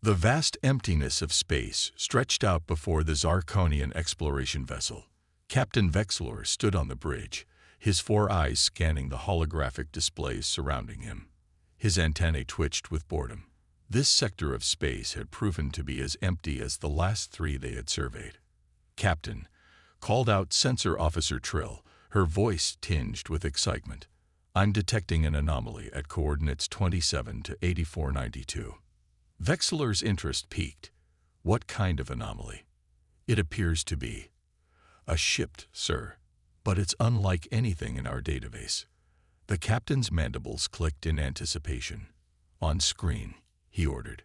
The vast emptiness of space stretched out before the Zarkonian exploration vessel. Captain Vexlor stood on the bridge, his 4 eyes scanning the holographic displays surrounding him. His antennae twitched with boredom. This sector of space had proven to be as empty as the last 3 they had surveyed. "Captain," called out Sensor Officer Trill, her voice tinged with excitement. "I'm detecting an anomaly at coordinates 27 to 8492. Vexler's interest peaked. "What kind of anomaly?" "It appears to be a ship, sir, but it's unlike anything in our database." The captain's mandibles clicked in anticipation. "On screen," he ordered.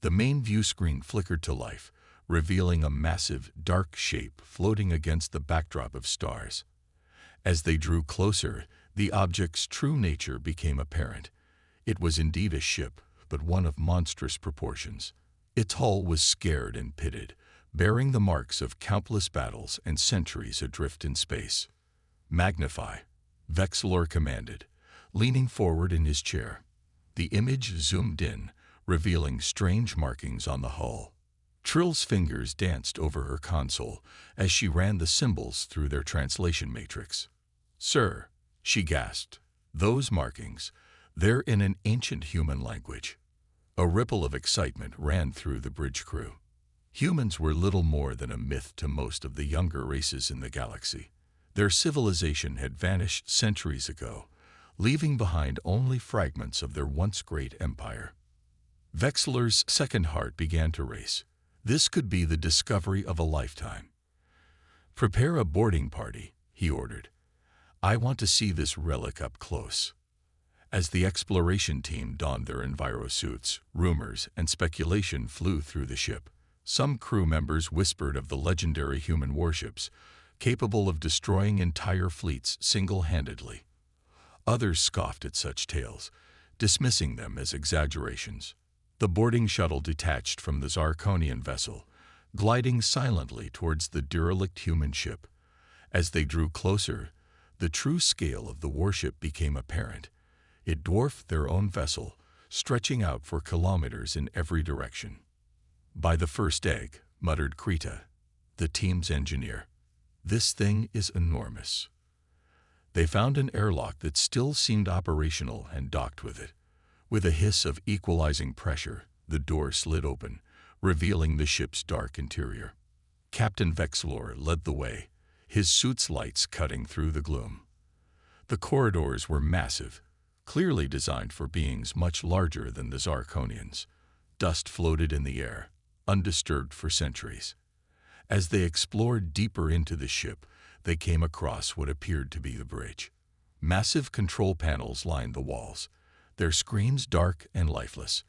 The main view screen flickered to life, revealing a massive, dark shape floating against the backdrop of stars. As they drew closer, the object's true nature became apparent. It was indeed a ship, but one of monstrous proportions. Its hull was scarred and pitted, bearing the marks of countless battles and centuries adrift in space. "Magnify," Vexlor commanded, leaning forward in his chair. The image zoomed in, revealing strange markings on the hull. Trill's fingers danced over her console as she ran the symbols through their translation matrix. "Sir," she gasped, "those markings, they're in an ancient human language." A ripple of excitement ran through the bridge crew. Humans were little more than a myth to most of the younger races in the galaxy. Their civilization had vanished centuries ago, leaving behind only fragments of their once great empire. Vexler's second heart began to race. This could be the discovery of a lifetime. "Prepare a boarding party," he ordered. "I want to see this relic up close." As the exploration team donned their envirosuits, rumors and speculation flew through the ship. Some crew members whispered of the legendary human warships, capable of destroying entire fleets single-handedly. Others scoffed at such tales, dismissing them as exaggerations. The boarding shuttle detached from the Zarkonian vessel, gliding silently towards the derelict human ship. As they drew closer, the true scale of the warship became apparent. It dwarfed their own vessel, stretching out for kilometers in every direction. "By the first egg," muttered Krita, the team's engineer. "This thing is enormous." They found an airlock that still seemed operational and docked with it. With a hiss of equalizing pressure, the door slid open, revealing the ship's dark interior. Captain Vexlor led the way, his suit's lights cutting through the gloom. The corridors were massive, clearly designed for beings much larger than the Zarkonians. Dust floated in the air, undisturbed for centuries. As they explored deeper into the ship, they came across what appeared to be the bridge. Massive control panels lined the walls, their screens dark and lifeless.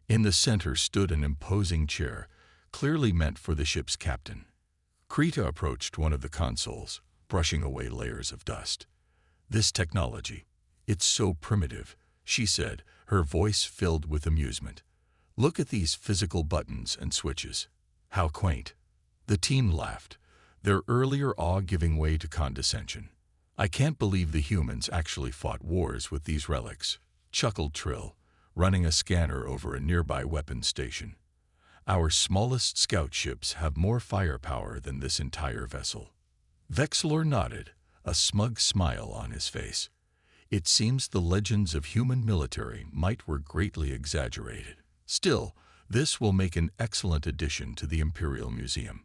In the center stood an imposing chair, clearly meant for the ship's captain. Krita approached one of the consoles, brushing away layers of dust. "This technology, it's so primitive," she said, her voice filled with amusement. "Look at these physical buttons and switches. How quaint." The team laughed, their earlier awe giving way to condescension. "I can't believe the humans actually fought wars with these relics," chuckled Trill, running a scanner over a nearby weapons station. "Our smallest scout ships have more firepower than this entire vessel." Vexlor nodded, a smug smile on his face. It seems the legends of human military might were greatly exaggerated. Still, this will make an excellent addition to the Imperial Museum.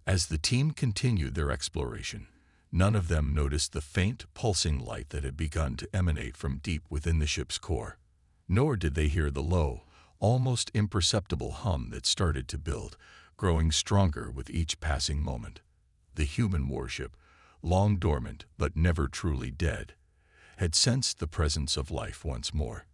As the team continued their exploration, none of them noticed the faint, pulsing light that had begun to emanate from deep within the ship's core. Nor did they hear the low, almost imperceptible hum that started to build, growing stronger with each passing moment. The human warship, long dormant but never truly dead, had sensed the presence of life once more.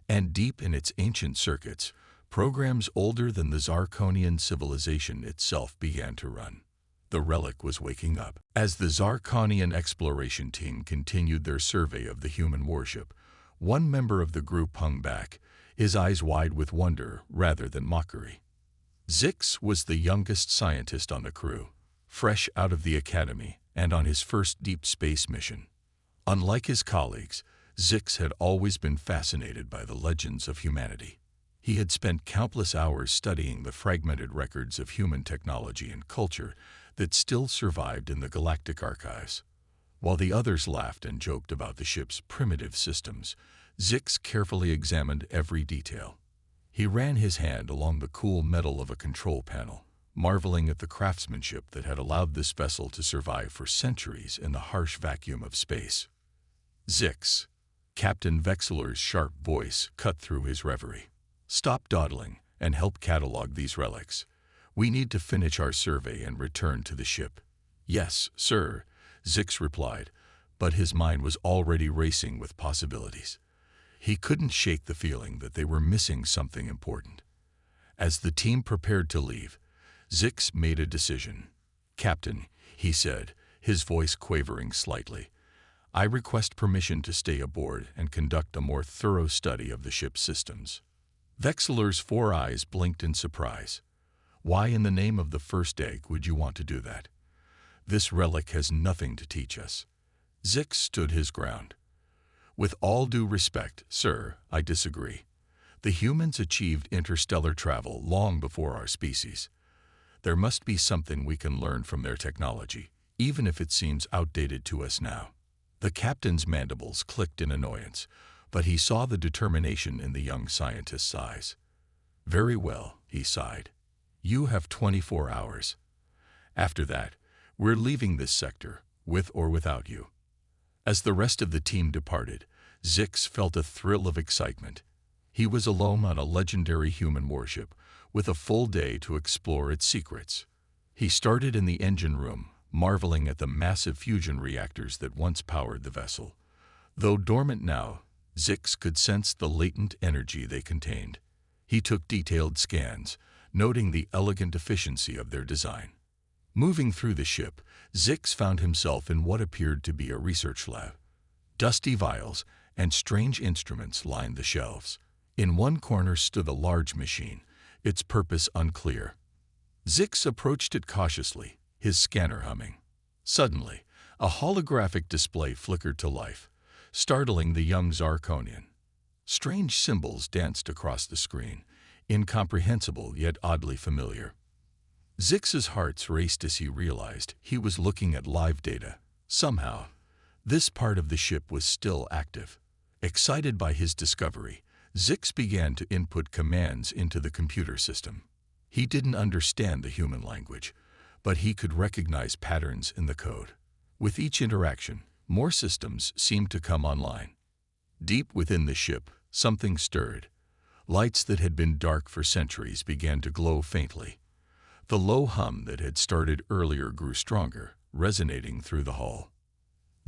And deep in its ancient circuits, programs older than the Zarkonian civilization itself began to run. The Relic was waking up. As the Zarkonian exploration team continued their survey of the human warship, one member of the group hung back, his eyes wide with wonder rather than mockery. Zix was the youngest scientist on the crew, fresh out of the academy and on his first deep space mission. Unlike his colleagues, Zix had always been fascinated by the legends of humanity. He had spent countless hours studying the fragmented records of human technology and culture that still survived in the galactic archives. While the others laughed and joked about the ship's primitive systems, Zix carefully examined every detail. He ran his hand along the cool metal of a control panel, marveling at the craftsmanship that had allowed this vessel to survive for centuries in the harsh vacuum of space. Zix. Captain Vexler's sharp voice cut through his reverie. Stop dawdling and help catalog these relics. We need to finish our survey and return to the ship. Yes, sir, Zix replied, but his mind was already racing with possibilities. He couldn't shake the feeling that they were missing something important. As the team prepared to leave, Zix made a decision. Captain, he said, his voice quavering slightly, I request permission to stay aboard and conduct a more thorough study of the ship's systems. Vexler's 4 eyes blinked in surprise. Why in the name of the first egg would you want to do that? This relic has nothing to teach us. Zix stood his ground. With all due respect, sir, I disagree. The humans achieved interstellar travel long before our species. There must be something we can learn from their technology, even if it seems outdated to us now. The captain's mandibles clicked in annoyance, but he saw the determination in the young scientist's eyes. Very well, he sighed. You have 24 hours. After that, we're leaving this sector, with or without you. As the rest of the team departed, Zix felt a thrill of excitement. He was alone on a legendary human warship, with a full day to explore its secrets. He started in the engine room, marveling at the massive fusion reactors that once powered the vessel. Though dormant now, Zix could sense the latent energy they contained. He took detailed scans, noting the elegant efficiency of their design. Moving through the ship, Zix found himself in what appeared to be a research lab. Dusty vials and strange instruments lined the shelves. In one corner stood a large machine, its purpose unclear. Zix approached it cautiously, his scanner humming. Suddenly, a holographic display flickered to life, startling the young Zarkonian. Strange symbols danced across the screen, incomprehensible yet oddly familiar. Zix's heart raced as he realized he was looking at live data. Somehow, this part of the ship was still active. Excited by his discovery, Zix began to input commands into the computer system. He didn't understand the human language, but he could recognize patterns in the code. With each interaction, more systems seemed to come online. Deep within the ship, something stirred. Lights that had been dark for centuries began to glow faintly. The low hum that had started earlier grew stronger, resonating through the hull.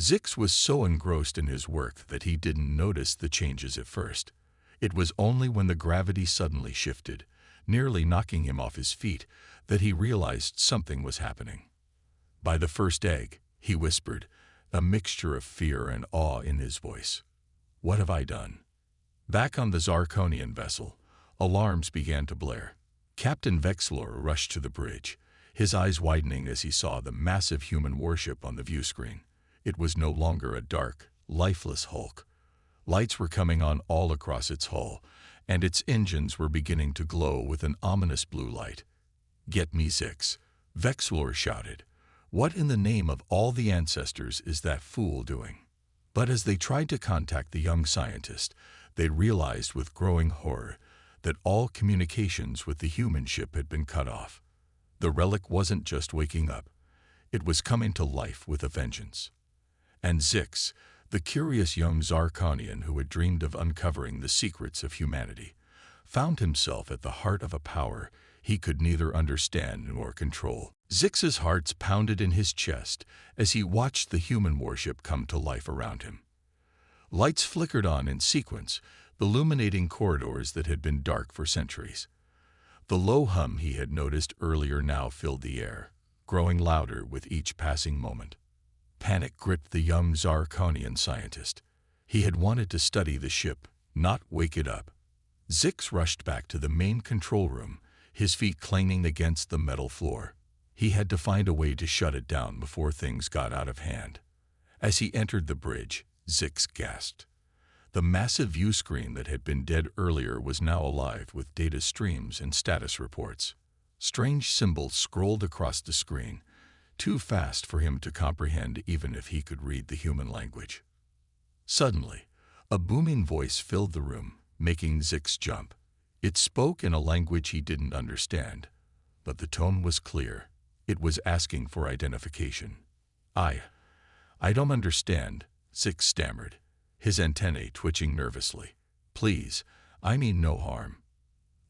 Zix was so engrossed in his work that he didn't notice the changes at first. It was only when the gravity suddenly shifted, nearly knocking him off his feet, that he realized something was happening. By the first egg, he whispered, a mixture of fear and awe in his voice. What have I done? Back on the Zarkonian vessel, alarms began to blare. Captain Vexler rushed to the bridge, his eyes widening as he saw the massive human warship on the view screen. It was no longer a dark, lifeless hulk. Lights were coming on all across its hull, and its engines were beginning to glow with an ominous blue light. Get me Zix, Vexler shouted. What in the name of all the ancestors is that fool doing? But as they tried to contact the young scientist, they realized with growing horror that all communications with the human ship had been cut off. The relic wasn't just waking up. It was coming to life with a vengeance. And Zix, the curious young Zarkonian who had dreamed of uncovering the secrets of humanity, found himself at the heart of a power he could neither understand nor control. Zix's heart pounded in his chest as he watched the human warship come to life around him. Lights flickered on in sequence, illuminating corridors that had been dark for centuries. The low hum he had noticed earlier now filled the air, growing louder with each passing moment. Panic gripped the young Zarkonian scientist. He had wanted to study the ship, not wake it up. Zix rushed back to the main control room, his feet clanging against the metal floor. He had to find a way to shut it down before things got out of hand. As he entered the bridge, Zix gasped. The massive view screen that had been dead earlier was now alive with data streams and status reports. Strange symbols scrolled across the screen, too fast for him to comprehend even if he could read the human language. Suddenly, a booming voice filled the room, making Zix jump. It spoke in a language he didn't understand, but the tone was clear. It was asking for identification. I don't understand, Zix stammered, his antennae twitching nervously. Please, I mean no harm.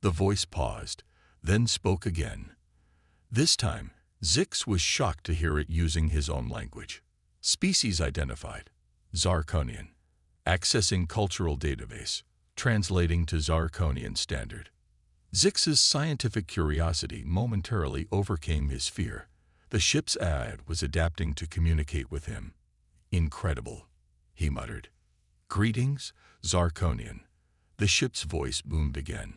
The voice paused, then spoke again. This time, Zix was shocked to hear it using his own language. Species identified. Zarkonian. Accessing cultural database. Translating to Zarkonian standard. Zix's scientific curiosity momentarily overcame his fear. The ship's AI was adapting to communicate with him. Incredible, he muttered. Greetings, Zarkonian. The ship's voice boomed again.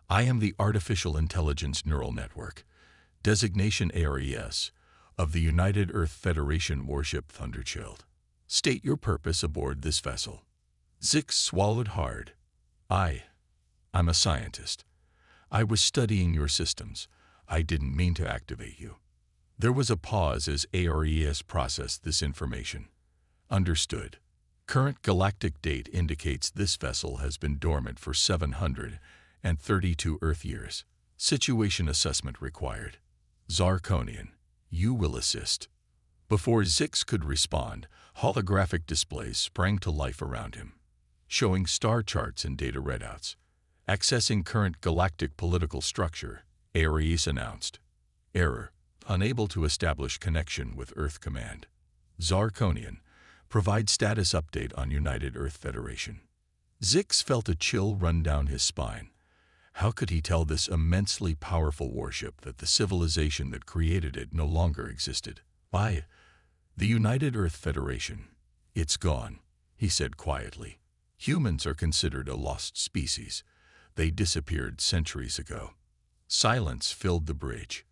I am the Artificial Intelligence Neural Network, designation ARES, of the United Earth Federation warship Thunderchild. State your purpose aboard this vessel. Zix swallowed hard. I'm a scientist. I was studying your systems. I didn't mean to activate you. There was a pause as ARES processed this information. Understood. Current galactic date indicates this vessel has been dormant for 732 Earth years. Situation assessment required. Zarkonian, you will assist. Before Zix could respond, holographic displays sprang to life around him, showing star charts and data readouts. Accessing current galactic political structure, ARES announced. Error. Unable to establish connection with Earth Command. Zarkonian, provide status update on United Earth Federation. Zix felt a chill run down his spine. How could he tell this immensely powerful warship that the civilization that created it no longer existed? Why, the United Earth Federation. It's gone, he said quietly. Humans are considered a lost species. They disappeared centuries ago. Silence filled the bridge.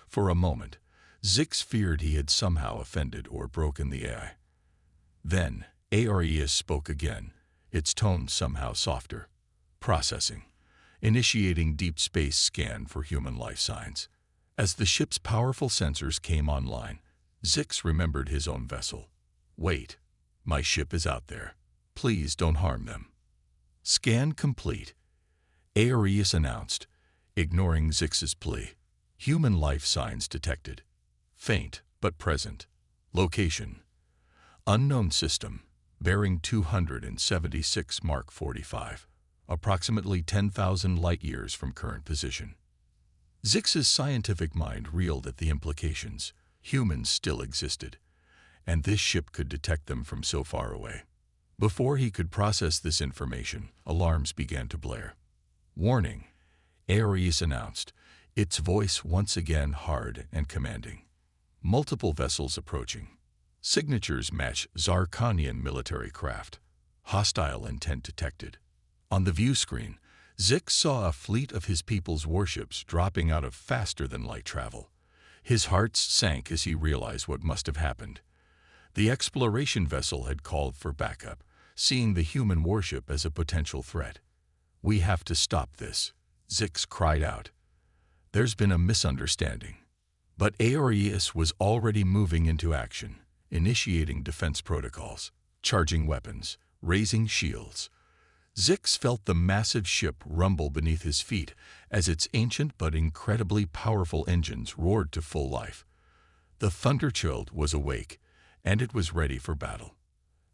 For a moment, Zix feared he had somehow offended or broken the AI. Then, ARES spoke again, its tone somehow softer. Processing. Initiating deep space scan for human life signs. As the ship's powerful sensors came online, Zix remembered his own vessel. Wait, my ship is out there. Please don't harm them. Scan complete, ARES announced, ignoring Zix's plea. Human life signs detected. Faint, but present. Location. Unknown system, bearing 276 Mark 45, approximately 10,000 light-years from current position. Zix's scientific mind reeled at the implications. Humans still existed, and this ship could detect them from so far away. Before he could process this information, alarms began to blare. Warning, ARES announced, its voice once again hard and commanding. Multiple vessels approaching. Signatures match Zarkonian military craft. Hostile intent detected. On the view screen, Zix saw a fleet of his people's warships dropping out of faster-than-light travel. His heart sank as he realized what must have happened. The exploration vessel had called for backup, seeing the human warship as a potential threat. We have to stop this, Zix cried out. There's been a misunderstanding. But ARES was already moving into action, initiating defense protocols, charging weapons, raising shields. Zix felt the massive ship rumble beneath his feet as its ancient but incredibly powerful engines roared to full life. The Thunderchild was awake, and it was ready for battle.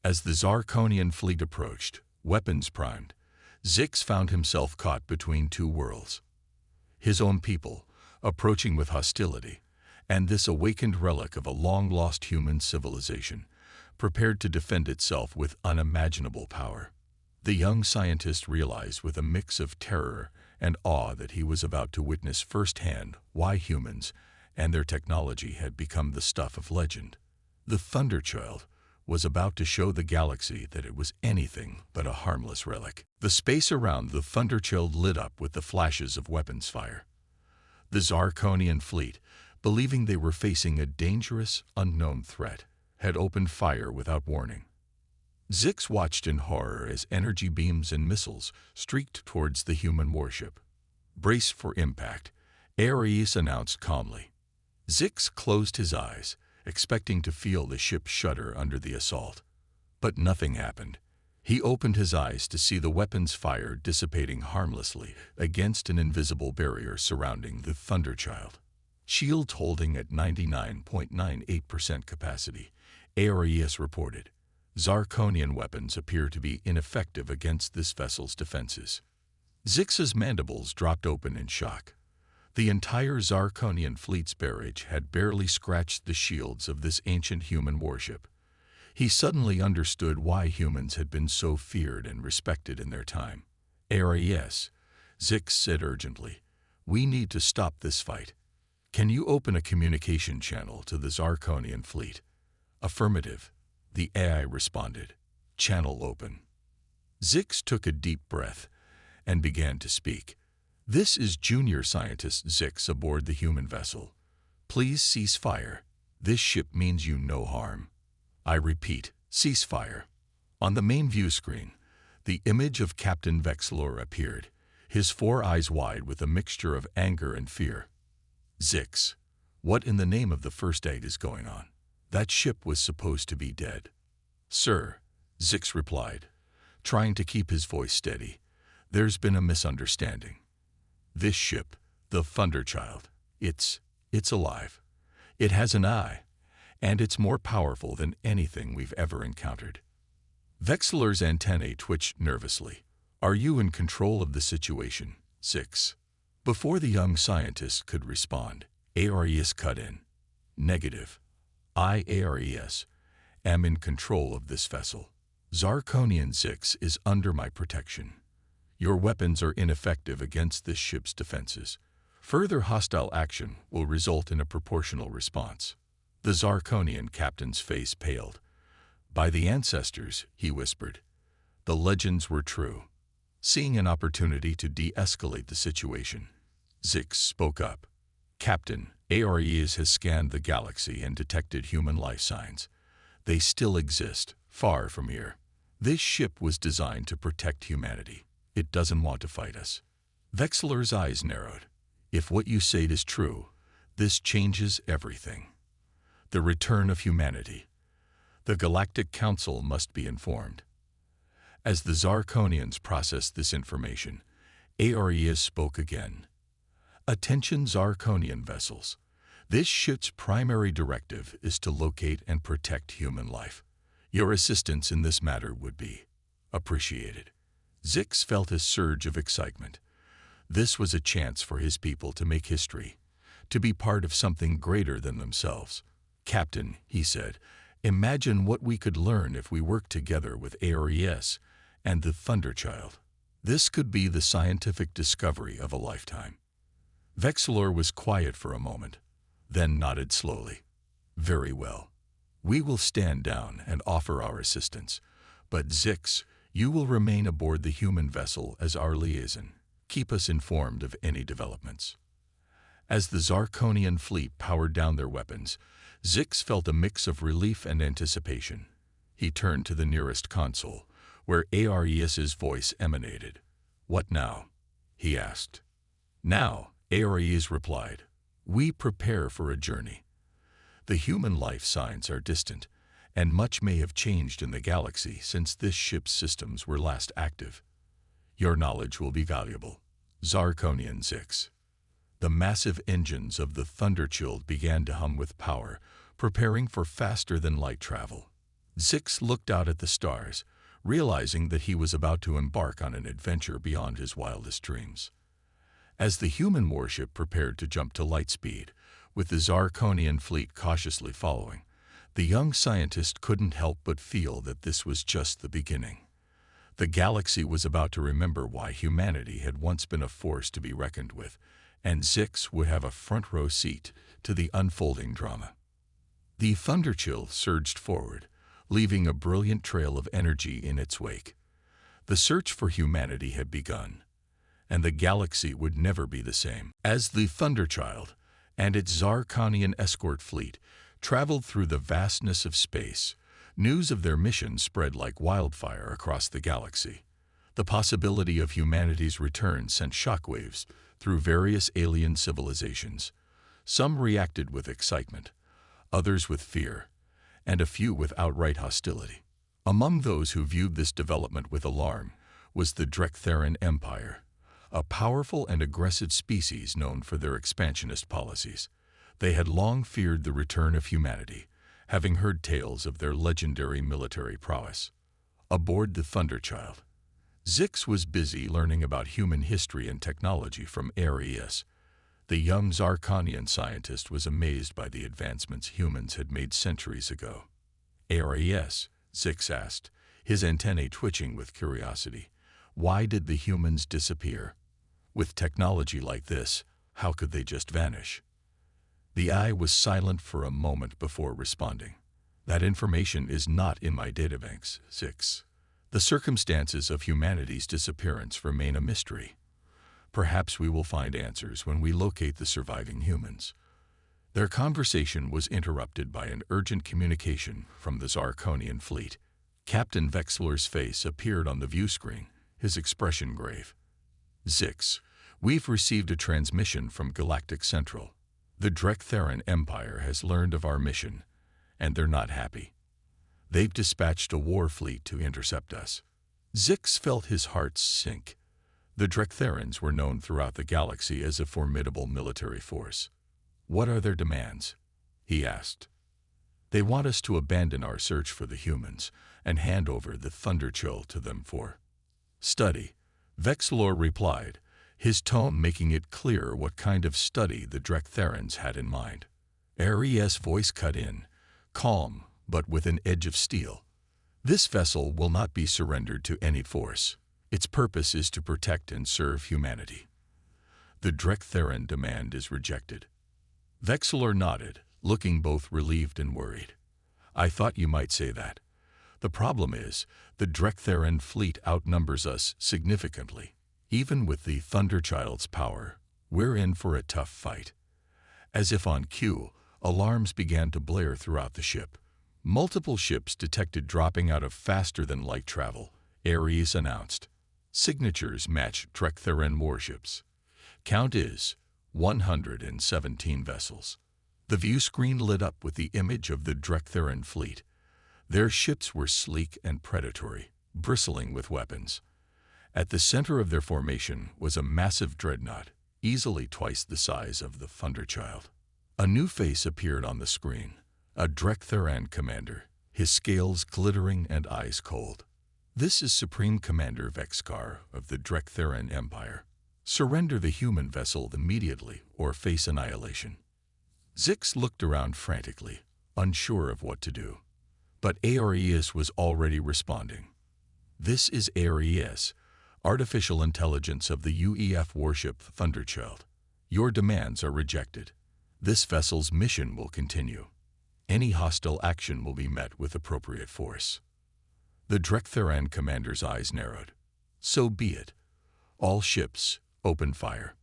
As the Zarkonian fleet approached, weapons primed, Zix found himself caught between two worlds. His own people, approaching with hostility, and this awakened relic of a long-lost human civilization, prepared to defend itself with unimaginable power. The young scientist realized with a mix of terror and awe that he was about to witness firsthand why humans and their technology had become the stuff of legend. The Thunderchild was about to show the galaxy that it was anything but a harmless relic. The space around the Thunderchild lit up with the flashes of weapons fire. The Zarkonian fleet, believing they were facing a dangerous, unknown threat, had opened fire without warning. Zix watched in horror as energy beams and missiles streaked towards the human warship. "Brace for impact," Ares announced calmly. Zix closed his eyes, expecting to feel the ship shudder under the assault. But nothing happened. He opened his eyes to see the weapon's fire dissipating harmlessly against an invisible barrier surrounding the Thunderchild. Shield holding at 99.98% capacity, Ares reported. Zarkonian weapons appear to be ineffective against this vessel's defenses. Zix's mandibles dropped open in shock. The entire Zarkonian fleet's barrage had barely scratched the shields of this ancient human warship. He suddenly understood why humans had been so feared and respected in their time. "Ares," Zix said urgently, "we need to stop this fight. Can you open a communication channel to the Zarkonian fleet?" "Affirmative," the AI responded. "Channel open." Zix took a deep breath and began to speak. "This is Junior Scientist Zix aboard the human vessel. Please cease fire. This ship means you no harm. I repeat, cease fire." On the main view screen, the image of Captain Vexlor appeared, his four eyes wide with a mixture of anger and fear. "Zix, what in the name of the first aid is going on? That ship was supposed to be dead." "Sir," Zix replied, trying to keep his voice steady, "there's been a misunderstanding. This ship, the Thunderchild, it's alive. It has an eye, and it's more powerful than anything we've ever encountered." Vexlor's antennae twitched nervously. "Are you in control of the situation, Zix?" Before the young scientist could respond, Ares cut in. "Negative. I, Ares, am in control of this vessel. Zarkonian Zix is under my protection. Your weapons are ineffective against this ship's defenses. Further hostile action will result in a proportional response." The Zarkonian captain's face paled. "By the ancestors," he whispered, "the legends were true." Seeing an opportunity to de-escalate the situation, Zix spoke up. "Captain, Ares has scanned the galaxy and detected human life signs. They still exist, far from here. This ship was designed to protect humanity. It doesn't want to fight us." Vexlor's eyes narrowed. "If what you say is true, this changes everything. The return of humanity. The Galactic Council must be informed." As the Zarkonians processed this information, Ares spoke again. "Attention Zarkonian vessels. This ship's primary directive is to locate and protect human life. Your assistance in this matter would be appreciated." Zix felt a surge of excitement. This was a chance for his people to make history, to be part of something greater than themselves. "Captain," he said, "imagine what we could learn if we worked together with Ares and the Thunderchild. This could be the scientific discovery of a lifetime." Vexlor was quiet for a moment, then nodded slowly. "Very well. We will stand down and offer our assistance. But Zix, you will remain aboard the human vessel as our liaison. Keep us informed of any developments." As the Zarkonian fleet powered down their weapons, Zix felt a mix of relief and anticipation. He turned to the nearest console, where Ares's voice emanated. "What now?" he asked. "Now," Ares replied, "we prepare for a journey. The human life signs are distant, and much may have changed in the galaxy since this ship's systems were last active. Your knowledge will be valuable." Zarkonian Zix. The massive engines of the Thunderchild began to hum with power, preparing for faster-than-light travel. Zix looked out at the stars, realizing that he was about to embark on an adventure beyond his wildest dreams. As the human warship prepared to jump to light speed, with the Zarkonian fleet cautiously following, the young scientist couldn't help but feel that this was just the beginning. The galaxy was about to remember why humanity had once been a force to be reckoned with, and Zix would have a front-row seat to the unfolding drama. The Thunderchild surged forward, leaving a brilliant trail of energy in its wake. The search for humanity had begun, and the galaxy would never be the same. As the Thunderchild and its Zarkonian escort fleet traveled through the vastness of space, News of their mission spread like wildfire across the galaxy. The possibility of humanity's return sent shockwaves through various alien civilizations. Some reacted with excitement, others with fear, and a few with outright hostility. Among those who viewed this development with alarm was the Drektheran Empire, a powerful and aggressive species known for their expansionist policies. They had long feared the return of humanity, having heard tales of their legendary military prowess. Aboard the Thunderchild, Zix was busy learning about human history and technology from HFY. The young Zarkonian scientist was amazed by the advancements humans had made centuries ago. HFY, Zix asked, his antennae twitching with curiosity. Why did the humans disappear? With technology like this, how could they just vanish? The eye was silent for a moment before responding. That information is not in my databanks, Zix. The circumstances of humanity's disappearance remain a mystery. Perhaps we will find answers when we locate the surviving humans. Their conversation was interrupted by an urgent communication from the Zarkonian fleet. Captain Vexler's face appeared on the view screen, his expression grave. Zix, we've received a transmission from Galactic Central. The Drektheran Empire has learned of our mission, and they're not happy. They've dispatched a war fleet to intercept us. Zix felt his heart sink. The Drektherans were known throughout the galaxy as a formidable military force. What are their demands? He asked. They want us to abandon our search for the humans and hand over the Thunderchild to them for study. Vexler replied, his tone making it clear what kind of study the Drektherans had in mind. HFY's voice cut in, calm but with an edge of steel. This vessel will not be surrendered to any force. Its purpose is to protect and serve humanity. The Drektheran demand is rejected. Vexler nodded, looking both relieved and worried. I thought you might say that. The problem is, the Drektheran fleet outnumbers us significantly. Even with the Thunderchild's power, we're in for a tough fight. As if on cue, alarms began to blare throughout the ship. Multiple ships detected dropping out of faster-than-light travel, HFY announced. Signatures match Drektheran warships. Count is 117 vessels. The view screen lit up with the image of the Drektheran fleet. Their ships were sleek and predatory, bristling with weapons. At the center of their formation was a massive dreadnought, easily twice the size of the Thunderchild. A new face appeared on the screen, a Drektheran commander, his scales glittering and eyes cold. This is Supreme Commander Vexkar of the Drektheran Empire. Surrender the human vessel immediately or face annihilation. Zix looked around frantically, unsure of what to do. But HFY was already responding. This is HFY, artificial intelligence of the UEF warship Thunderchild. Your demands are rejected. This vessel's mission will continue. Any hostile action will be met with appropriate force. The Drektheran commander's eyes narrowed. So be it. All ships, open fire.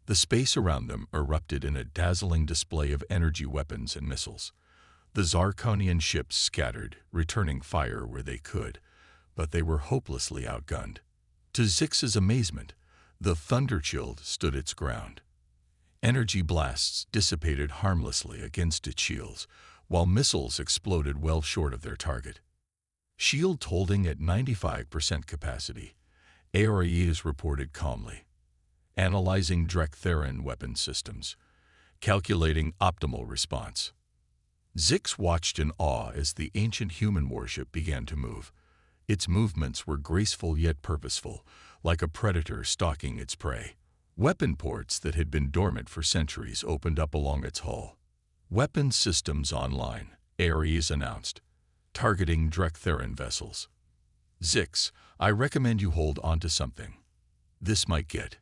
The space around them erupted in a dazzling display of energy weapons and missiles. The Zarkonian ships scattered, returning fire where they could, but they were hopelessly outgunned. To Zix's amazement, the Thunderchild stood its ground. Energy blasts dissipated harmlessly against its shields, while missiles exploded well short of their target. Shield holding at 95% capacity, HFY is reported calmly. Analyzing Drektheran weapon systems, calculating optimal response. Zix watched in awe as the ancient human warship began to move. Its movements were graceful yet purposeful, like a predator stalking its prey. Weapon ports that had been dormant for centuries opened up along its hull. Weapon systems online, HFY announced, targeting Drektheran vessels. Zix, I recommend you hold on to something. This might get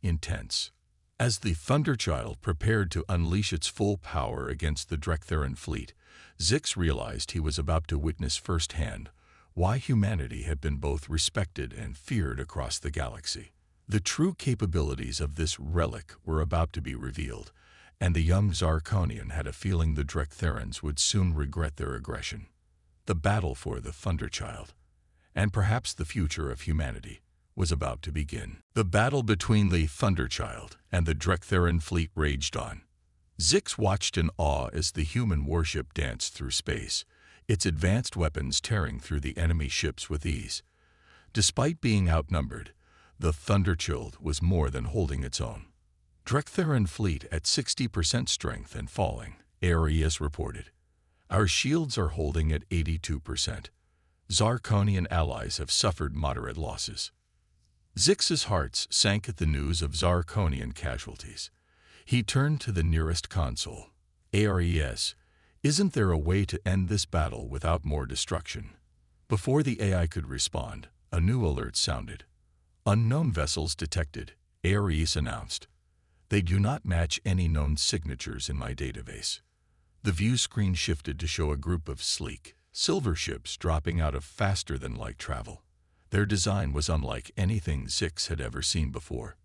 intense. As the Thunderchild prepared to unleash its full power against the Drektheran fleet, Zix realized he was about to witness firsthand why humanity had been both respected and feared across the galaxy. The true capabilities of this relic were about to be revealed, and the young Zarkonian had a feeling the Drektherans would soon regret their aggression. The battle for the Thunderchild, and perhaps the future of humanity, was about to begin. The battle between the Thunderchild and the Drektheran fleet raged on. Zix watched in awe as the human warship danced through space, its advanced weapons tearing through the enemy ships with ease. Despite being outnumbered, the Thunderchild was more than holding its own. Drektheran fleet at 60% strength and falling, Ares reported. Our shields are holding at 82%. Zarkonian allies have suffered moderate losses. Zix's heart sank at the news of Zarkonian casualties. He turned to the nearest console. Ares, isn't there a way to end this battle without more destruction? Before the AI could respond, a new alert sounded. Unknown vessels detected, Ares announced. They do not match any known signatures in my database. The view screen shifted to show a group of sleek, silver ships dropping out of faster-than-light travel. Their design was unlike anything Zix had ever seen before.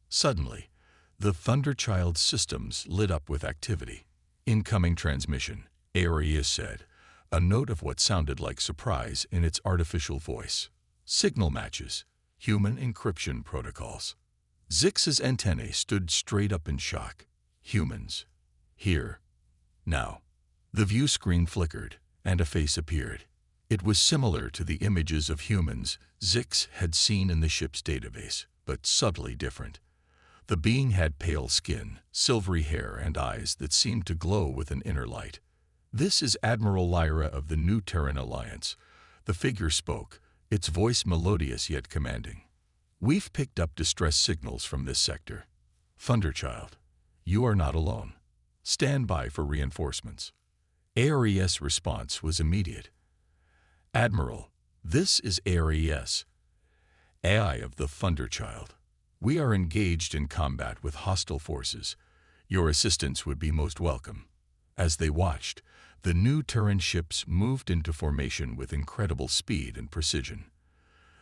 Suddenly, the Thunderchild systems lit up with activity. Incoming transmission, Ares said, a note of what sounded like surprise in its artificial voice. Signal matches, human encryption protocols. Zix's antennae stood straight up in shock. Humans. Here. Now. The view screen flickered, and a face appeared. It was similar to the images of humans Zix had seen in the ship's database, but subtly different. The being had pale skin, silvery hair, and eyes that seemed to glow with an inner light. This is Admiral Lyra of the New Terran Alliance. The figure spoke, its voice melodious yet commanding. We've picked up distress signals from this sector. Thunderchild, you are not alone. Stand by for reinforcements. Ares' response was immediate. Admiral, this is Ares, AI of the Thunderchild. We are engaged in combat with hostile forces. Your assistance would be most welcome. As they watched, the new Terran ships moved into formation with incredible speed and precision.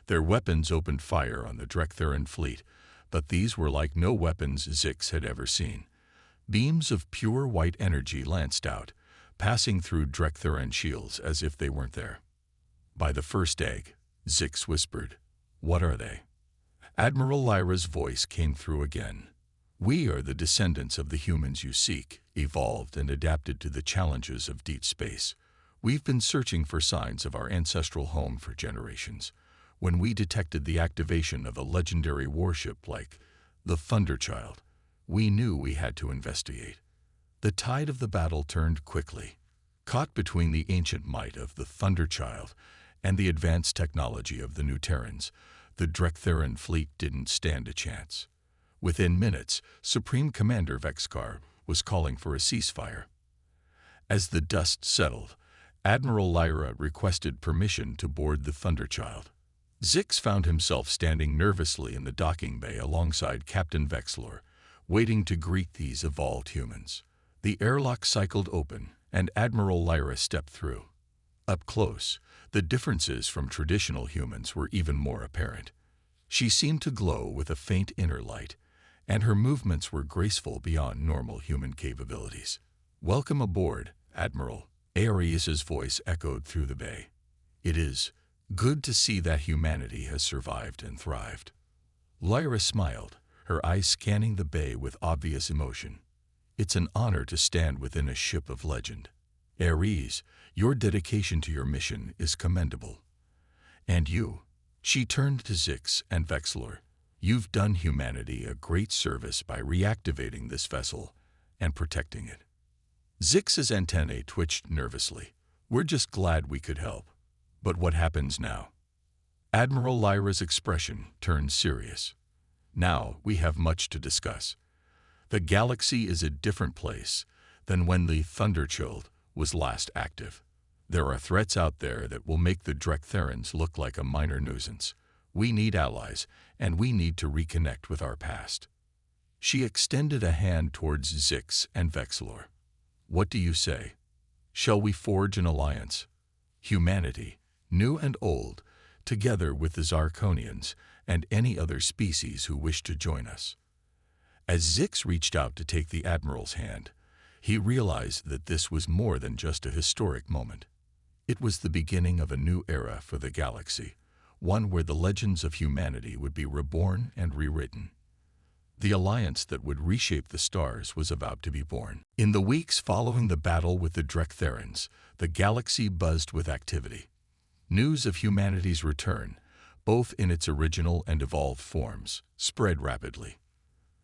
Their weapons opened fire on the Drektheran fleet, but these were like no weapons Zix had ever seen. Beams of pure white energy lanced out, passing through Drektheran shields as if they weren't there. By the first egg, Zix whispered, "What are they?" Admiral Lyra's voice came through again. We are the descendants of the humans you seek, evolved and adapted to the challenges of deep space. We've been searching for signs of our ancestral home for generations. When we detected the activation of a legendary warship like the Thunderchild, we knew we had to investigate. The tide of the battle turned quickly. Caught between the ancient might of the Thunderchild and the advanced technology of the New Terrans, the Drektheran fleet didn't stand a chance. Within minutes, Supreme Commander Vexkar was calling for a ceasefire. As the dust settled, Admiral Lyra requested permission to board the Thunderchild. Zix found himself standing nervously in the docking bay alongside Captain Vexlor, waiting to greet these evolved humans. The airlock cycled open, and Admiral Lyra stepped through. Up close, the differences from traditional humans were even more apparent. She seemed to glow with a faint inner light, and her movements were graceful beyond normal human capabilities. "Welcome aboard, Admiral," Ares' voice echoed through the bay. "It is good to see that humanity has survived and thrived." Lyra smiled, her eyes scanning the bay with obvious emotion. "It's an honor to stand within a ship of legend. Ares, your dedication to your mission is commendable. And you," she turned to Zix and Vexlor, "you've done humanity a great service by reactivating this vessel and protecting it." Zix's antennae twitched nervously. "We're just glad we could help. But what happens now?" Admiral Lyra's expression turned serious. "Now we have much to discuss. The galaxy is a different place than when the Thunderchild was last active. There are threats out there that will make the Drektherans look like a minor nuisance. We need allies, and we need to reconnect with our past." She extended a hand towards Zix and Vexlor. "What do you say? Shall we forge an alliance? Humanity, new and old, together with the Zarkonians and any other species who wish to join us." As Zix reached out to take the Admiral's hand, he realized that this was more than just a historic moment. It was the beginning of a new era for the galaxy, one where the legends of humanity would be reborn and rewritten. The alliance that would reshape the stars was about to be born. In the weeks following the battle with the Drectherans, the galaxy buzzed with activity. News of humanity's return, both in its original and evolved forms, spread rapidly.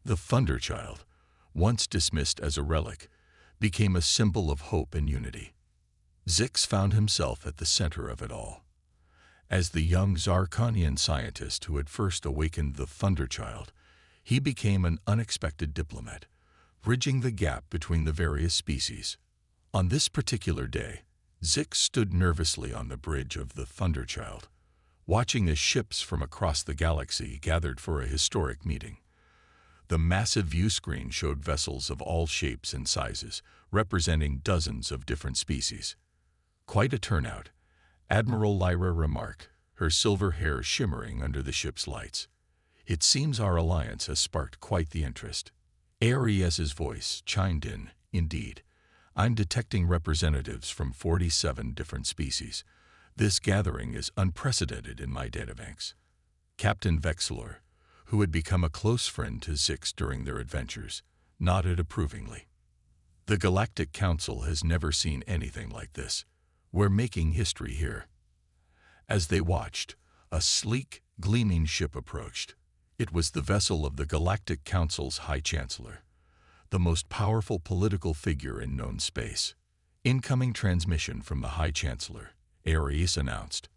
The Thunderchild, once dismissed as a relic, became a symbol of hope and unity. Zix found himself at the center of it all. As the young Zarkonian scientist who had first awakened the Thunderchild, he became an unexpected diplomat, bridging the gap between the various species. On this particular day, Zix stood nervously on the bridge of the Thunderchild, watching as ships from across the galaxy gathered for a historic meeting. The massive view screen showed vessels of all shapes and sizes, representing dozens of different species. Quite a turnout, Admiral Lyra remarked, her silver hair shimmering under the ship's lights. It seems our alliance has sparked quite the interest. Ares's voice chimed in, indeed. I'm detecting representatives from 47 different species. This gathering is unprecedented in my databanks. Captain Vexlor, who had become a close friend to Zix during their adventures, nodded approvingly. The Galactic Council has never seen anything like this. We're making history here. As they watched, a sleek, gleaming ship approached. It was the vessel of the Galactic Council's High Chancellor, the most powerful political figure in known space. Incoming transmission from the High Chancellor, Ares announced.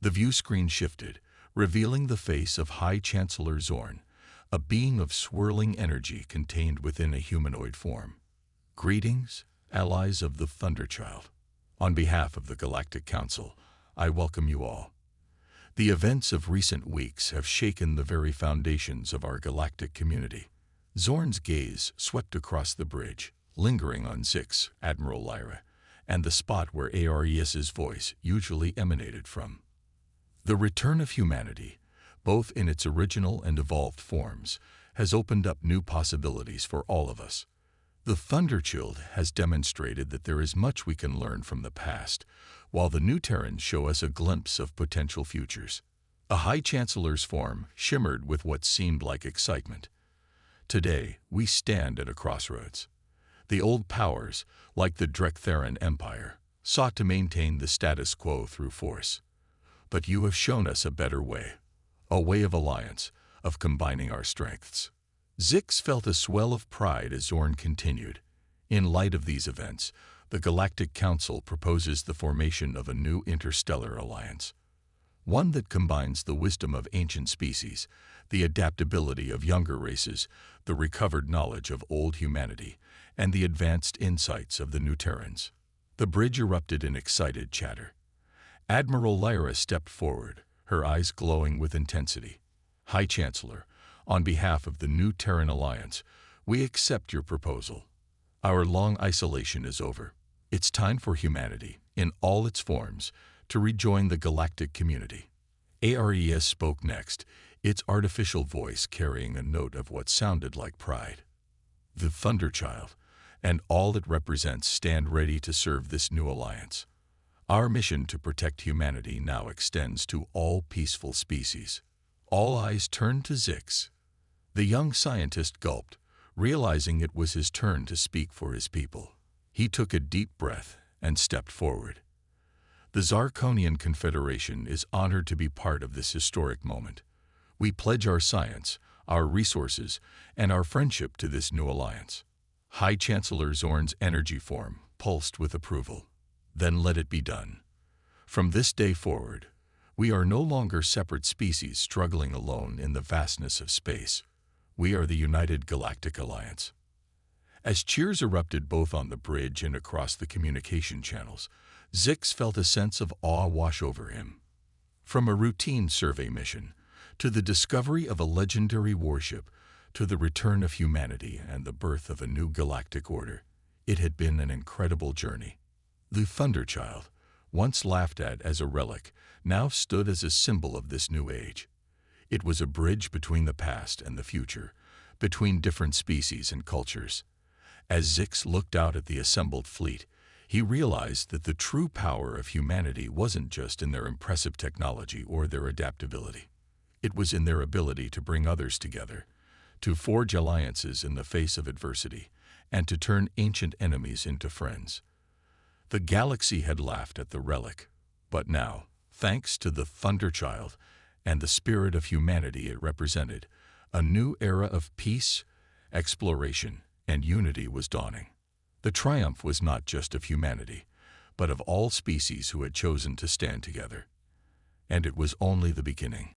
The view screen shifted, revealing the face of High Chancellor Zorn, a being of swirling energy contained within a humanoid form. Greetings, allies of the Thunderchild. On behalf of the Galactic Council, I welcome you all. The events of recent weeks have shaken the very foundations of our galactic community. Zorn's gaze swept across the bridge, lingering on Zix, Admiral Lyra, and the spot where Ares's voice usually emanated from. The return of humanity, both in its original and evolved forms, has opened up new possibilities for all of us. The Thunderchild has demonstrated that there is much we can learn from the past, while the New Terrans show us a glimpse of potential futures. A High Chancellor's form shimmered with what seemed like excitement. Today, we stand at a crossroads. The old powers, like the Drectheran Empire, sought to maintain the status quo through force. But you have shown us a better way, a way of alliance, of combining our strengths. Zix felt a swell of pride as Zorn continued. In light of these events, the Galactic Council proposes the formation of a new interstellar alliance. One that combines the wisdom of ancient species, the adaptability of younger races, the recovered knowledge of old humanity, and the advanced insights of the New Terrans. The bridge erupted in excited chatter. Admiral Lyra stepped forward, her eyes glowing with intensity. High Chancellor, on behalf of the New Terran Alliance, we accept your proposal. Our long isolation is over. It's time for humanity, in all its forms, to rejoin the galactic community. Ares spoke next, its artificial voice carrying a note of what sounded like pride. The Thunderchild, and all it represents, stand ready to serve this new alliance. Our mission to protect humanity now extends to all peaceful species. All eyes turned to Zix. The young scientist gulped, realizing it was his turn to speak for his people. He took a deep breath and stepped forward. The Zarkonian Confederation is honored to be part of this historic moment. We pledge our science, our resources, and our friendship to this new alliance. High Chancellor Zorn's energy form pulsed with approval. Then let it be done. From this day forward, we are no longer separate species struggling alone in the vastness of space. We are the United Galactic Alliance. As cheers erupted both on the bridge and across the communication channels, Zix felt a sense of awe wash over him. From a routine survey mission, to the discovery of a legendary warship, to the return of humanity and the birth of a new galactic order, it had been an incredible journey. The Thunderchild, once laughed at as a relic, now stood as a symbol of this new age. It was a bridge between the past and the future, between different species and cultures. As Zix looked out at the assembled fleet, He realized that the true power of humanity wasn't just in their impressive technology or their adaptability. It was in their ability to bring others together, to forge alliances in the face of adversity, and to turn ancient enemies into friends. The galaxy had laughed at the Relic, but now, thanks to the Thunderchild and the spirit of humanity it represented, a new era of peace, exploration, and unity was dawning. The triumph was not just of humanity, but of all species who had chosen to stand together. And it was only the beginning.